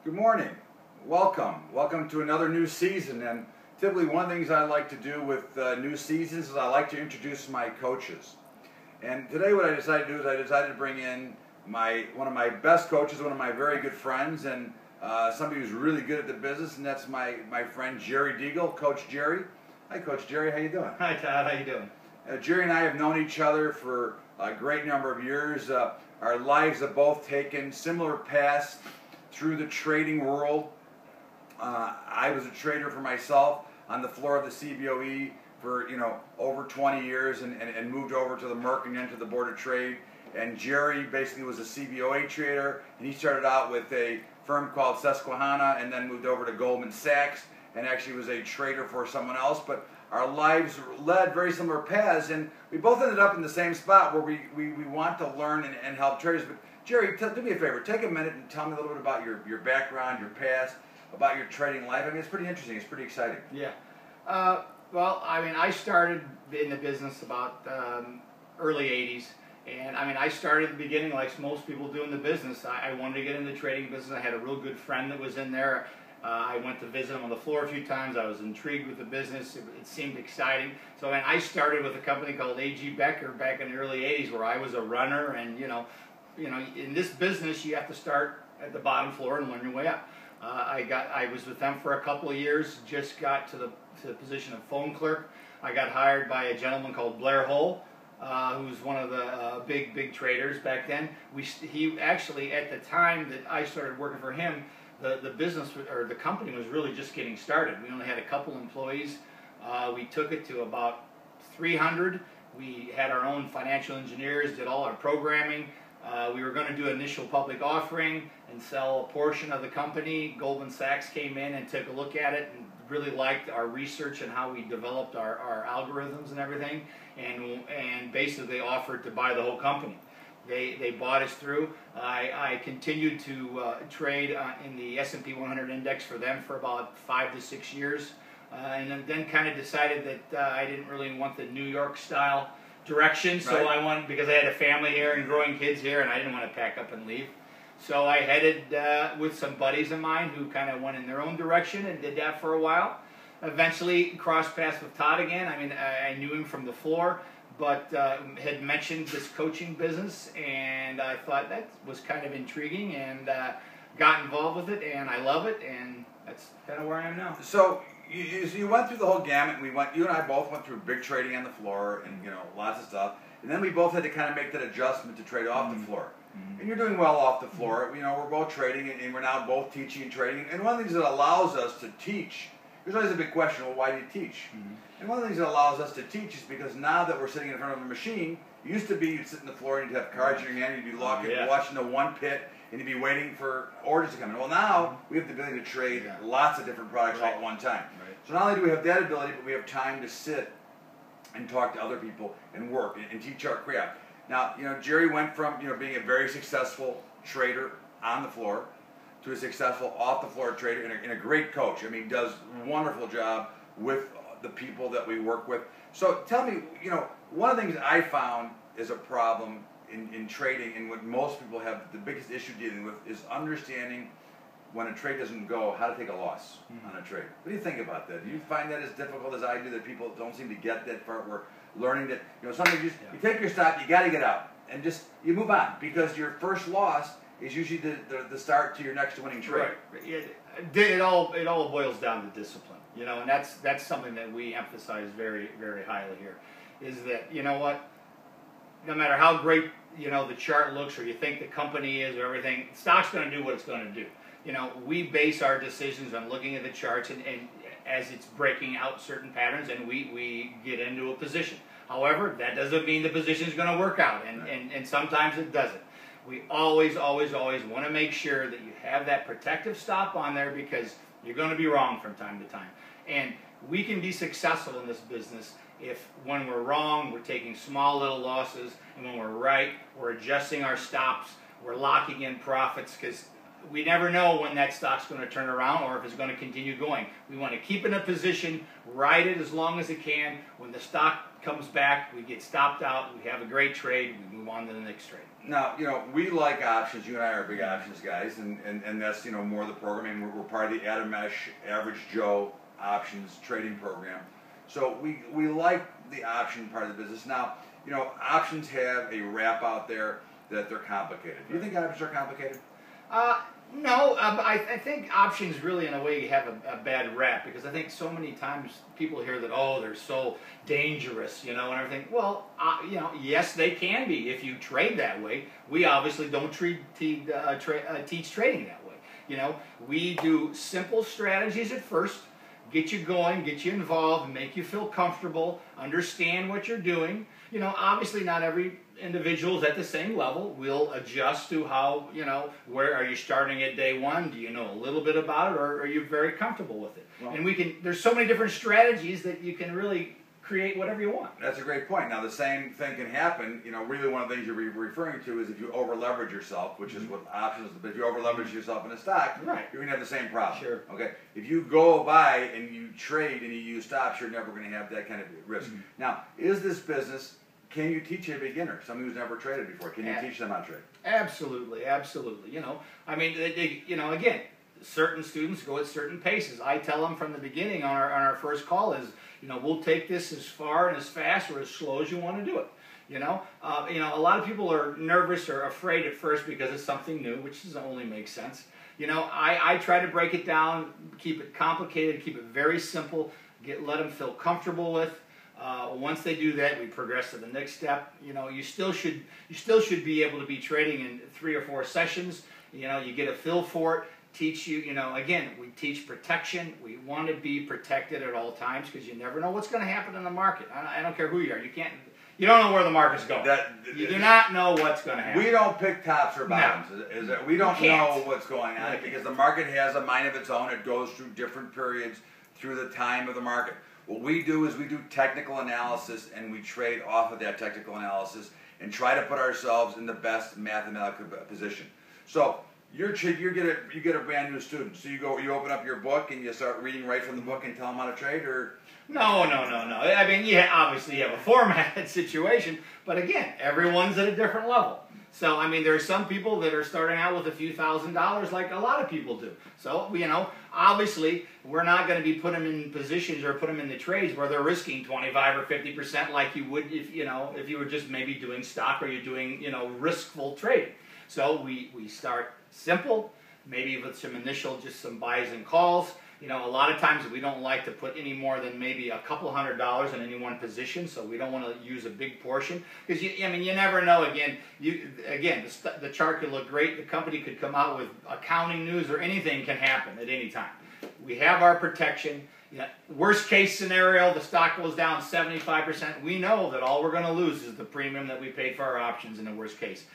Good morning. Welcome to another new season. And typically one of the things I like to do with new seasons is I like to introduce my coaches. And today what I decided to do is I decided to bring in one of my best coaches, one of my very good friends, and somebody who's really good at the business, and that's my friend Jerry Deagle, Coach Jerry. Hi, Coach Jerry. How you doing? Hi, Todd. How you doing? Jerry and I have known each other for a great number of years. Our lives have both taken similar paths through the trading world. I was a trader for myself on the floor of the CBOE for over 20 years, and moved over to the Merck and into the Board of Trade. And Jerry basically was a CBOA trader, and he started out with a firm called Susquehanna, and then moved over to Goldman Sachs, and actually was a trader for someone else. But our lives led very similar paths, and we both ended up in the same spot where we want to learn and help traders. But Jerry, do me a favor, take a minute and tell me a little bit about your background, your past, about your trading life. I mean, it's pretty interesting. It's pretty exciting. Yeah. Well, I mean, I started in the business about early 80s. And I mean, I started at the beginning like most people do in the business. I wanted to get into the trading business. I had a real good friend that was in there. I went to visit him on the floor a few times. I was intrigued with the business. It seemed exciting. So I started with a company called A.G. Becker back in the early 80s, where I was a runner. And, you know, in this business, you have to start at the bottom floor and learn your way up. I was with them for a couple of years, just got to the position of phone clerk. I got hired by a gentleman called Blair Hull, who's one of the big traders back then. He actually, at the time that I started working for him, the business, or the company, was really just getting started. We only had a couple employees. We took it to about 300. We had our own financial engineers, did all our programming. We were going to do an initial public offering and sell a portion of the company. Goldman Sachs came in and took a look at it and really liked our research and how we developed our algorithms and everything, and basically offered to buy the whole company. They bought us through. I continued to trade in the S&P 100 index for them for about 5 to 6 years, and then kind of decided that I didn't really want the New York style direction, so right. because I had a family here and growing kids here, and I didn't want to pack up and leave. So I headed with some buddies of mine who kind of went in their own direction and did that for a while. Eventually crossed paths with Todd again. I mean, I knew him from the floor, but had mentioned this coaching business, and I thought that was kind of intriguing, and got involved with it, and I love it, and that's kind of where I am now. So you went through the whole gamut. You and I both went through big trading on the floor, and lots of stuff. And then we both had to kind of make that adjustment to trade off the floor. And you're doing well off the floor. We're both trading, and we're now both teaching and trading. And one of the things that allows us to teach, there's always a big question, well, why do you teach? And one of the things that allows us to teach is because now that we're sitting in front of a machine, it used to be you'd sit on the floor and you'd have cards in your hand, you'd be watching the one pit, and you'd be waiting for orders to come in. Well, now we have the ability to trade lots of different products all at one time. So not only do we have that ability, but we have time to sit and talk to other people and work and teach our craft. Now, Jerry went from being a very successful trader on the floor to a successful off the floor trader and a great coach. I mean, does a wonderful job with the people that we work with. So tell me, one of the things I found is a problem in trading, and what most people have the biggest issue dealing with, is understanding when a trade doesn't go, how to take a loss on a trade. What do you think about that? Do you find that as difficult as I do, that people don't seem to get that part? We're learning that, sometimes you take your stop, you got to get out, and just, you move on, because your first loss is usually the start to your next winning trade. Right. It all boils down to discipline, and that's something that we emphasize very, very highly here, is that, no matter how great, the chart looks, or you think the company is, or everything, the stock's going to do what it's going to do. We base our decisions on looking at the charts and as it's breaking out certain patterns, and we get into a position. However, that doesn't mean the position is going to work out, and sometimes it doesn't. We always want to make sure that you have that protective stop on there, because you're going to be wrong from time to time. And we can be successful in this business if, when we're wrong, we're taking small little losses, and when we're right, we're adjusting our stops, we're locking in profits, because we never know when that stock's going to turn around or if it's going to continue going. We want to keep in a position, ride it as long as it can. When the stock comes back, we get stopped out, we have a great trade, we move on to the next trade. Now, we like options. You and I are big options guys, and that's, more the programming. We're part of the Adamesh Average Joe options trading program. So we like the option part of the business. Now, options have a rap out there that they're complicated. Do you think options are complicated? No, I think options really, in a way, have a bad rap, because I think so many times people hear that, oh, they're so dangerous, and everything. Well, yes, they can be if you trade that way. We obviously don't teach trading that way. We do simple strategies at first, get you going, get you involved, make you feel comfortable, understand what you're doing. Obviously not every individual is at the same level. We'll adjust to how, where are you starting at day one? Do you know a little bit about it, or are you very comfortable with it? Well, and there's so many different strategies that you can really create whatever you want. That's a great point. Now, the same thing can happen, really one of the things you're referring to is if you over leverage yourself, which is what options, but if you over leverage yourself in a stock, right, you're going to have the same problem. Sure. Okay. If you go buy and you trade and you use stops, you're never going to have that kind of risk. Now, is this business, can you teach a beginner, somebody who's never traded before, can you teach them how to trade? Absolutely, absolutely. Again, certain students go at certain paces. I tell them from the beginning on our first call is, we'll take this as far and as fast or as slow as you want to do it. A lot of people are nervous or afraid at first because it's something new, which doesn't only make sense. I try to break it down, keep it complicated, keep it very simple, let them feel comfortable with. Once they do that, we progress to the next step. You still should be able to be trading in 3 or 4 sessions. You get a feel for it. Teach you, again, we teach protection. We want to be protected at all times because you never know what's going to happen in the market. I don't care who you are. You don't know where the market's going. You do not know what's going to happen. We don't pick tops or bottoms. No. We don't know what's going on because the market has a mind of its own. It goes through different periods through the time of the market. What we do is we do technical analysis and we trade off of that technical analysis and try to put ourselves in the best mathematical position. So you get a brand new student. So you open up your book and you start reading right from the book and tell them how to trade, or no. I mean, obviously you have a formatted situation, but again, everyone's at a different level. So, I mean, there are some people that are starting out with a few $1,000s like a lot of people do. So, obviously, we're not going to be putting them in positions or put them in the trades where they're risking 25 or 50% like you would if you were just maybe doing stock or you're doing, riskful trading. So, we start simple, maybe with some some buys and calls. A lot of times we don't like to put any more than maybe a couple $100s in any one position, so we don't want to use a big portion because you never know. Again, the chart could look great. The company could come out with accounting news, or anything can happen at any time. We have our protection. Worst case scenario, the stock goes down 75%. We know that all we're going to lose is the premium that we paid for our options in the worst case.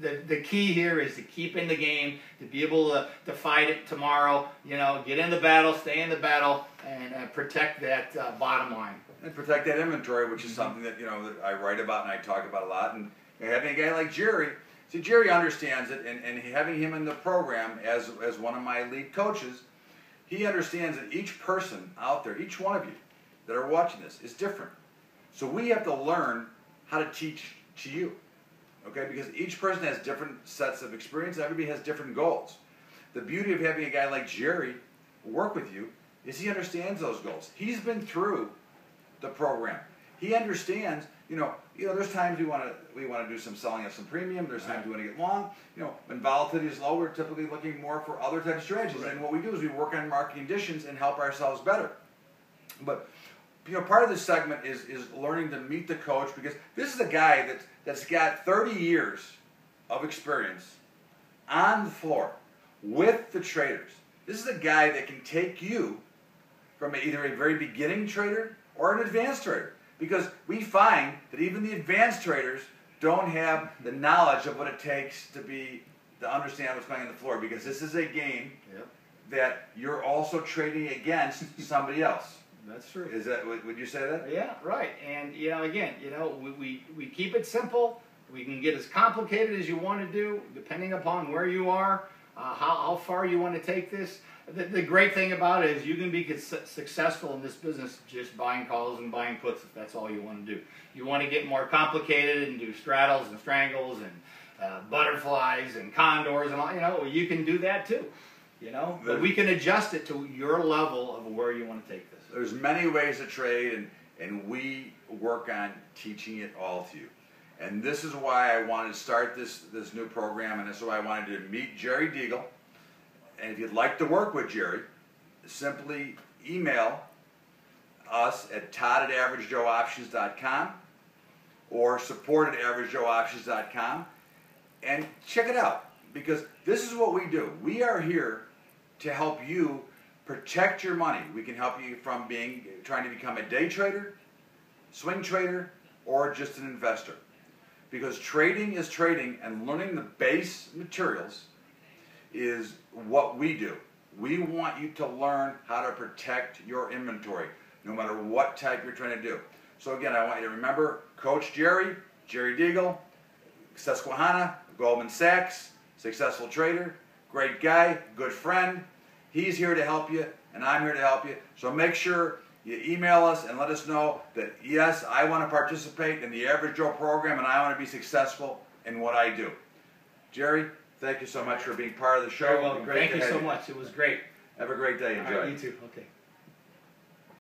The key here is to keep in the game, to be able to fight it tomorrow, get in the battle, stay in the battle, and protect that bottom line. And protect that inventory, which is something that, that I write about and I talk about a lot. And having a guy like Jerry, Jerry understands it, and having him in the program as one of my lead coaches, he understands that each person out there, each one of you that are watching this is different. So we have to learn how to teach to you. Okay, because each person has different sets of experience. Everybody has different goals. The beauty of having a guy like Jerry work with you is he understands those goals. He's been through the program. He understands. There's times we want to do some selling of some premium. There's times we want to get long. When volatility is low, we're typically looking more for other types of strategies. Right. And what we do is we work on market conditions and help ourselves better. But part of this segment is learning to meet the coach, because this is a guy that's got 30 years of experience on the floor with the traders. This is a guy that can take you from either a very beginning trader or an advanced trader, because we find that even the advanced traders don't have the knowledge of what it takes to understand what's going on the floor, because this is a game that you're also trading against somebody else. That's true. Is that? Would you say that? Yeah, right. And again, we keep it simple. We can get as complicated as you want to do, depending upon where you are. how far you want to take this. The great thing about it is you can be successful in this business just buying calls and buying puts if that's all you want to do. You want to get more complicated and do straddles and strangles and butterflies and condors and all, you know, you can do that too. You know, but we can adjust it to your level of where you want to take this. There's many ways to trade, and we work on teaching it all to you. And this is why I wanted to start this new program, and this is why I wanted to meet Jerry Deagle. And if you'd like to work with Jerry, simply email us at todd@averagejoeoptions.com or support@averagejoeoptions.com and check it out, because this is what we do. We are here to help you protect your money. We can help you from trying to become a day trader, swing trader, or just an investor. Because trading is trading, and learning the base materials is what we do. We want you to learn how to protect your inventory, no matter what type you're trying to do. So again, I want you to remember Coach Jerry Deagle, Susquehanna, Goldman Sachs, successful trader, great guy, good friend. He's here to help you, and I'm here to help you. So make sure you email us and let us know that, yes, I want to participate in the Average Joe program, and I want to be successful in what I do. Jerry, thank you so much for being part of the show. Very welcome. Thank you so much. It was great. Have a great day. Enjoy. All right, you too. Okay.